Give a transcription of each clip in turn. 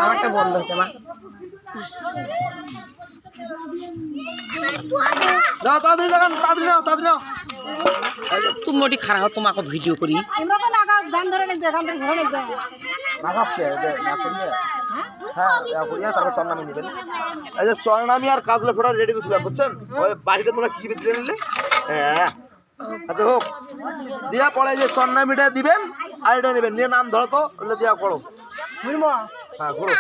আমারটা বন্ধ হয়েছে মা। যাও তাড়াতাড়ি লাগান, তাড়াতাড়ি নাও, তাড়াতাড়ি নাও। তুমি মোটি খারাপ তোমাকে ভিডিও করি। তারপর স্বর্ণামী নেবেন। এই যে স্বর্ণামী আর কাজলে ফোটা রেডি করছিলাম বুঝছেন, ওই বাড়িটা তোমরা কি তুলে নিলে। হ্যাঁ আচ্ছা হোক, দিয়া পড়ে যে স্বর্ণামীটা দিবেন আর এটা নেবেন, নিয়ে নাম ধরো তো, ওগুলো দিয়া করো। হ্যাঁ ঘুরো।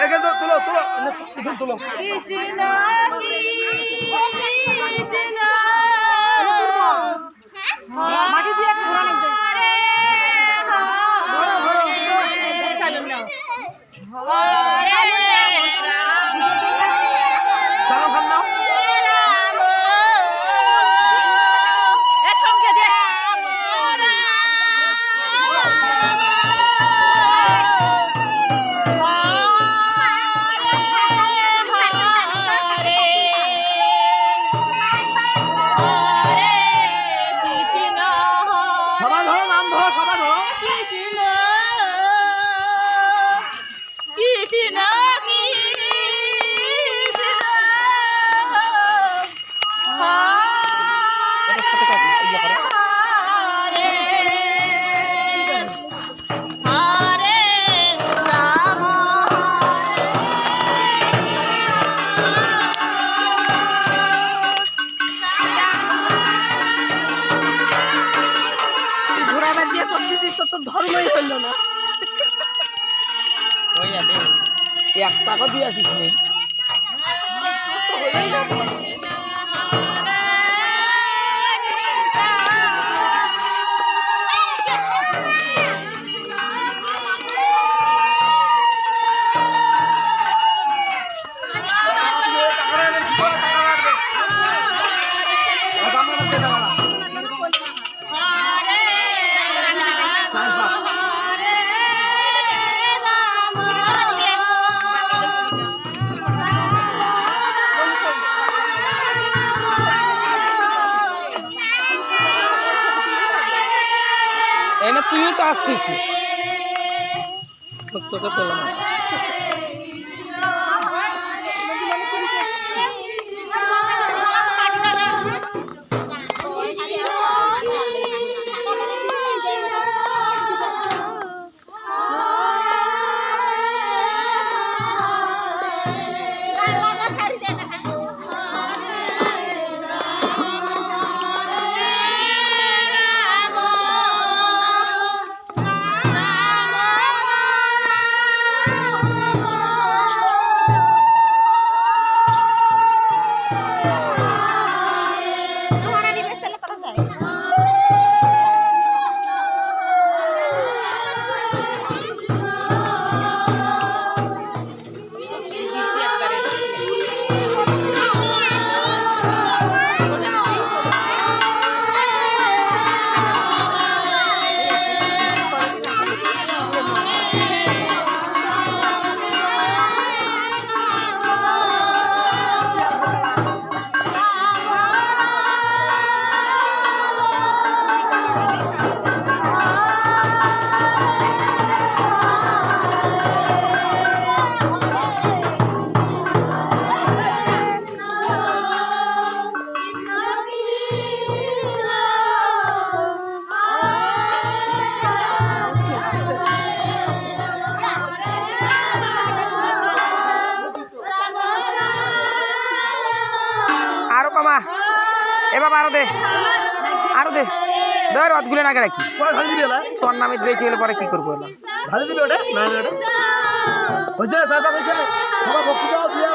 এখানে তো তুলো তুলো তুলো। মাটি দিয়ে ঘোরা লাগবে। চালো খান নাও। ধর্মই হইল না, এক টাকা দিয়ে আসিস নেই। এনে তুইও তো আসতেছিস, তোকে তোলা এবার আরো দে, আরো দে, ধর অতগুলো না রাখি। স্বর্ণামী বেশি হলে পরে কি করবো? ভালো দিবি ওটা না, হয়েছে তারপর হয়েছে, সবাই ভক্তি দাও দিয়ে